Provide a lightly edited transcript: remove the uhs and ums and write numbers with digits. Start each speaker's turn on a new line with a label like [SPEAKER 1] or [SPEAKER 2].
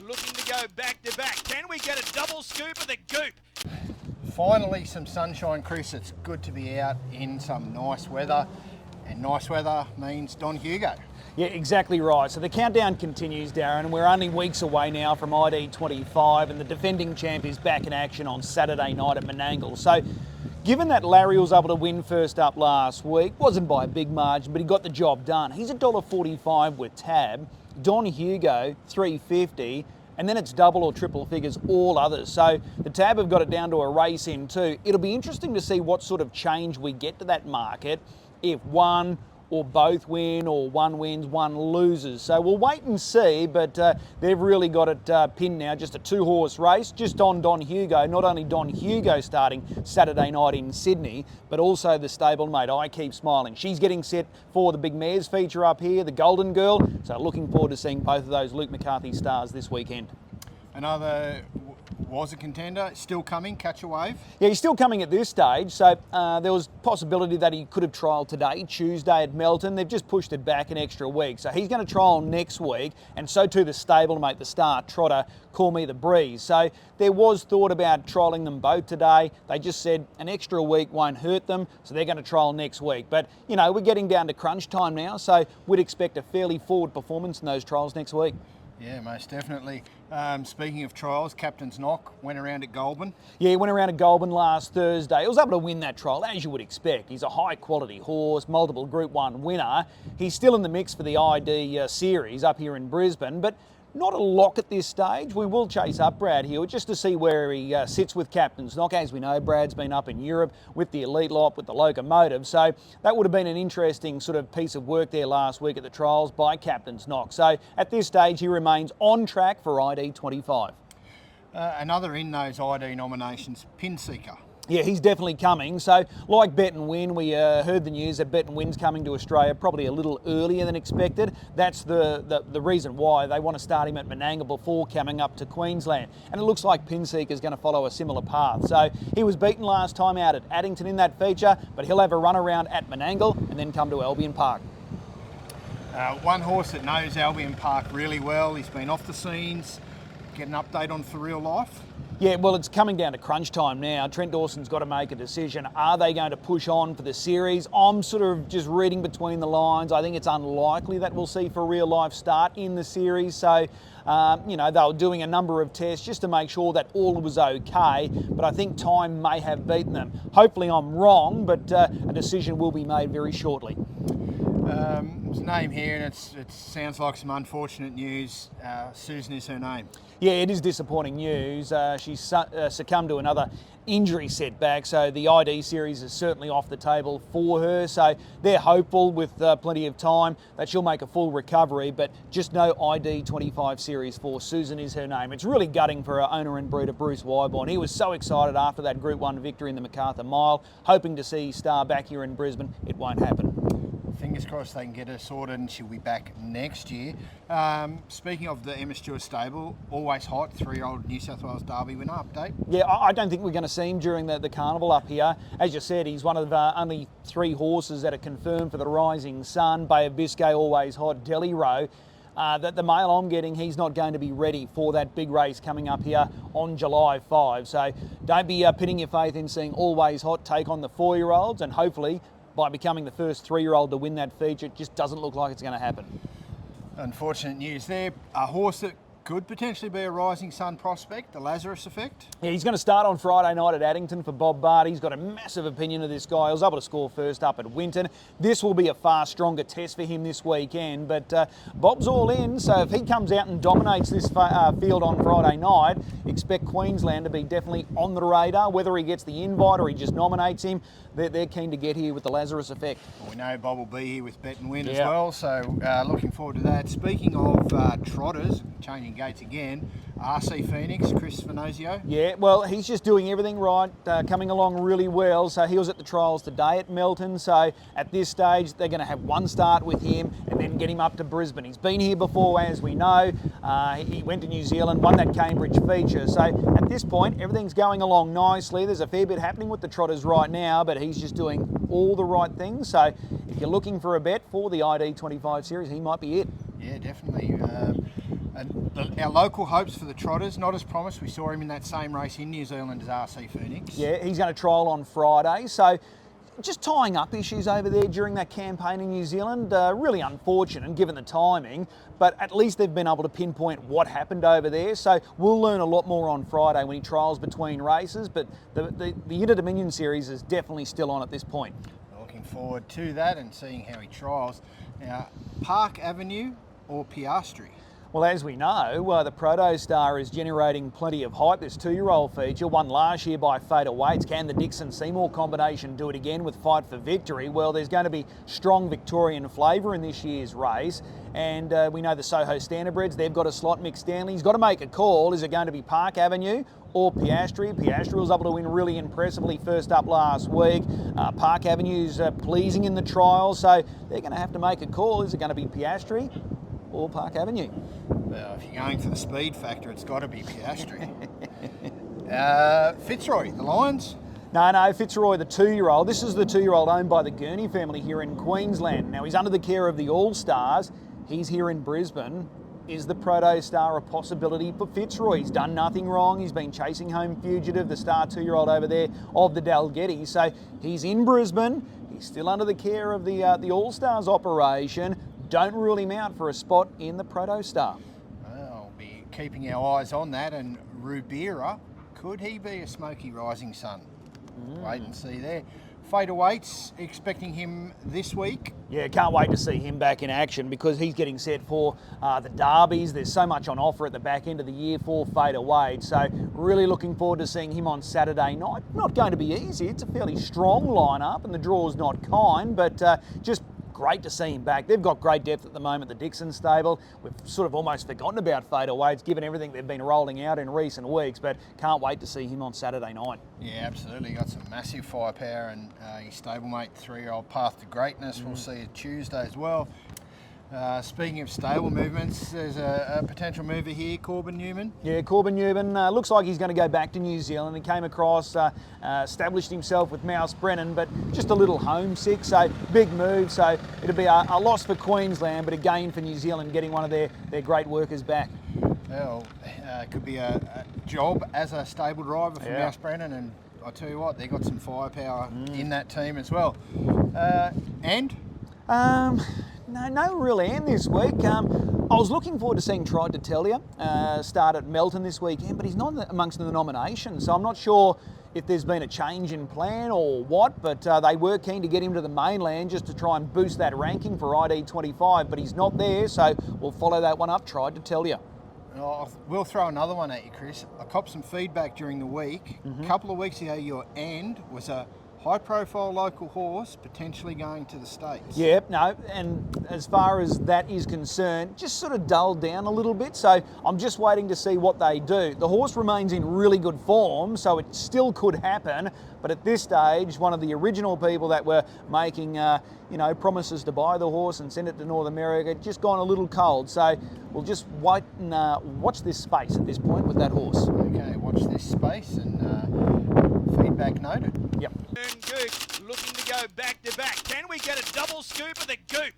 [SPEAKER 1] looking to go back to back. Can we get a double scoop of the goop?
[SPEAKER 2] Finally some sunshine, Chris. It's good to be out in some nice weather, and nice weather means Don Hugo.
[SPEAKER 3] Yeah, exactly right. So the countdown continues, Darren. We're only weeks away now from ID25, and the defending champ is back in action on Saturday night at Menangle. So given that Larry was able to win first up last week, wasn't by a big margin, but he got the job done. He's $1.45 with Tab, Don Hugo $3.50, and then it's double or triple figures all others. So the Tab have got it down to a race in too. It'll be interesting to see what sort of change we get to that market if one or both win, or one wins, one loses. So we'll wait and see, but they've really got it pinned now. Just a two-horse race, just on Don Hugo. Not only Don Hugo starting Saturday night in Sydney, but also the stablemate I Keep Smiling. She's getting set for the big mares feature up here, the Golden Girl. So looking forward to seeing both of those Luke McCarthy stars this weekend.
[SPEAKER 2] Another was a contender, still coming, Catch a Wave?
[SPEAKER 3] Yeah, he's still coming at this stage, so there was possibility that he could have trialled today, Tuesday at Melton. They've just pushed it back an extra week, so he's going to trial next week, and so too the stablemate, the star trotter, Call Me the Breeze. So there was thought about trialling them both today. They just said an extra week won't hurt them, so they're going to trial next week. But, you know, we're getting down to crunch time now, so we'd expect a fairly forward performance in those trials next week.
[SPEAKER 2] Yeah, most definitely. Speaking of trials, Captain's Knock went around at Goulburn.
[SPEAKER 3] Yeah, he went around at Goulburn last Thursday. He was able to win that trial, as you would expect. He's a high-quality horse, multiple Group 1 winner. He's still in the mix for the ID series up here in Brisbane, but not a lock at this stage. We will chase up Brad Hewitt just to see where he sits with Captain's Knock. As we know, Brad's been up in Europe with the Elite Lot, with the Locomotive. So that would have been an interesting sort of piece of work there last week at the trials by Captain's Knock. So at this stage, he remains on track for ID25.
[SPEAKER 2] Another in those ID nominations, Pin Seeker.
[SPEAKER 3] Yeah, he's definitely coming. So, like Bet and Win, we heard the news that Bet and Win's coming to Australia probably a little earlier than expected. That's the reason why they want to start him at Menangle before coming up to Queensland. And it looks like Pinseeker's going to follow a similar path. So he was beaten last time out at Addington in that feature, but he'll have a run around at Menangle and then come to Albion Park.
[SPEAKER 2] One horse that knows Albion Park really well. He's been off the scenes. Get an update on For Real Life?
[SPEAKER 3] Yeah, well, it's coming down to crunch time now. Trent Dawson's got to make a decision. Are they going to push on for the series? I'm sort of just reading between the lines. I think it's unlikely that we'll see For Real Life start in the series. So, you know, they were doing a number of tests just to make sure that all was okay. But I think time may have beaten them. Hopefully I'm wrong, but a decision will be made very shortly.
[SPEAKER 2] There's a name here, and it sounds like some unfortunate news. Susan is her name.
[SPEAKER 3] Yeah, it is disappointing news. She's succumbed to another injury setback, so the ID series is certainly off the table for her. So they're hopeful with plenty of time that she'll make a full recovery, but just no ID25 series for Susan is her name. It's really gutting for her owner and breeder, Bruce Wyborn. He was so excited after that Group 1 victory in the MacArthur Mile, hoping to see Star back here in Brisbane. It won't happen.
[SPEAKER 2] Fingers crossed they can get her sorted and she'll be back next year. Speaking of the Emma Stewart stable, always hot, 3-year-old New South Wales Derby winner update.
[SPEAKER 3] Yeah, I don't think we're going to see him during the carnival up here. As you said, he's one of only 3 horses that are confirmed for the Rising Sun. Bay of Biscay, always hot, Delhi Row. The mail I'm getting, he's not going to be ready for that big race coming up here on July 5. So don't be pinning your faith in seeing Always Hot take on the 4-year-olds, and hopefully by becoming the first 3-year-old to win that feature, it just doesn't look like it's going to happen.
[SPEAKER 2] Unfortunate news there. A horse that could potentially be a Rising Sun prospect, the Lazarus Effect.
[SPEAKER 3] Yeah, he's going to start on Friday night at Addington for Bob Barty. He's got a massive opinion of this guy. He was able to score first up at Winton. This will be a far stronger test for him this weekend, but Bob's all in, so if he comes out and dominates this field on Friday night, expect Queensland to be definitely on the radar. Whether he gets the invite or he just nominates him, they're keen to get here with the Lazarus Effect.
[SPEAKER 2] Well, we know Bob will be here with Bet and Win as well, so looking forward to that. Speaking of trotters, changing gates again, RC Phoenix, Chris Venozio.
[SPEAKER 3] Yeah, well, he's just doing everything right, coming along really well. So he was at the trials today at Melton. So at this stage, they're going to have one start with him and then get him up to Brisbane. He's been here before, as we know. He went to New Zealand, won that Cambridge feature. So at this point, everything's going along nicely. There's a fair bit happening with the trotters right now, but he's just doing all the right things. So if you're looking for a bet for the ID25 series, he might be it.
[SPEAKER 2] Yeah, definitely. And our local hopes for the Trotters, not as promised. We saw him in that same race in New Zealand as RC Phoenix.
[SPEAKER 3] Yeah, he's going to trial on Friday. So just tying up issues over there during that campaign in New Zealand, really unfortunate given the timing, but at least they've been able to pinpoint what happened over there. So we'll learn a lot more on Friday when he trials between races, but the Inter-Dominion Series is definitely still on at this point.
[SPEAKER 2] Looking forward to that and seeing how he trials. Now, Park Avenue or Piastri?
[SPEAKER 3] Well, as we know, the Proto Star is generating plenty of hype. This 2-year-old feature, won last year by Fader Waits. Can the Dixon-Seymour combination do it again with Fight for Victory? Well, there's going to be strong Victorian flavour in this year's race. And we know the Soho Standardbreds, they've got a slot. Mick Stanley's got to make a call. Is it going to be Park Avenue or Piastri? Piastri was able to win really impressively first up last week. Park Avenue's pleasing in the trial, so they're going to have to make a call. Is it going to be Piastri or Park Avenue?
[SPEAKER 2] Well, if you're going for the speed factor, it's got to be Piastri. Fitzroy, the Lions?
[SPEAKER 3] No, Fitzroy, the 2-year-old. This is the 2-year-old owned by the Gurney family here in Queensland. Now, he's under the care of the All-Stars. He's here in Brisbane. Is the Proto Star a possibility for Fitzroy? He's done nothing wrong. He's been chasing home Fugitive, the star 2-year-old over there of the Dalgety. So he's in Brisbane. He's still under the care of the All-Stars operation. Don't rule him out for a spot in the Proto Star.
[SPEAKER 2] Well, I'll be keeping our eyes on that. And Rubira, could he be a smoky rising sun? Wait and see there. Fader Waits, expecting him this week.
[SPEAKER 3] Yeah, can't wait to see him back in action because he's getting set for the derbies. There's so much on offer at the back end of the year for Fader Waits. So really looking forward to seeing him on Saturday night. Not going to be easy. It's a fairly strong lineup and the draw's not kind, but just great to see him back. They've got great depth at the moment, the Dixon stable. We've sort of almost forgotten about Fader Waits given everything they've been rolling out in recent weeks, but can't wait to see him on Saturday night.
[SPEAKER 2] Yeah, absolutely. Got some massive firepower, and his stablemate, 3-year-old Path to Greatness, we'll see it Tuesday as well. Speaking of stable movements, there's a potential mover here, Corbin Newman.
[SPEAKER 3] Yeah, Corbin Newman looks like he's going to go back to New Zealand. He came across, established himself with Mouse Brennan, but just a little homesick, so big move. So it'll be a loss for Queensland, but a gain for New Zealand, getting one of their great workers back.
[SPEAKER 2] Well, could be a job as a stable driver for Mouse Brennan, and I tell you what, they've got some firepower in that team as well.
[SPEAKER 3] No real end this week. I was looking forward to seeing Tried to Tell You start at Melton this weekend, but he's not amongst the nominations, so I'm not sure if there's been a change in plan or what, but they were keen to get him to the mainland just to try and boost that ranking for ID25, but he's not there, so we'll follow that one up. Tried to Tell You.
[SPEAKER 2] We'll throw another one at you, Chris. I copped some feedback during the week. A couple of weeks ago, your end was a high-profile local horse potentially going to the States.
[SPEAKER 3] Yep, no, and as far as that is concerned, just sort of dulled down a little bit, so I'm just waiting to see what they do. The horse remains in really good form, so it still could happen, but at this stage, one of the original people that were making, promises to buy the horse and send it to North America, just gone a little cold, so we'll just wait and watch this space at this point with that horse.
[SPEAKER 2] Okay, watch this space and feedback noted.
[SPEAKER 3] Yep.
[SPEAKER 1] Goop looking to go back to back. Can we get a double scoop of the Goop?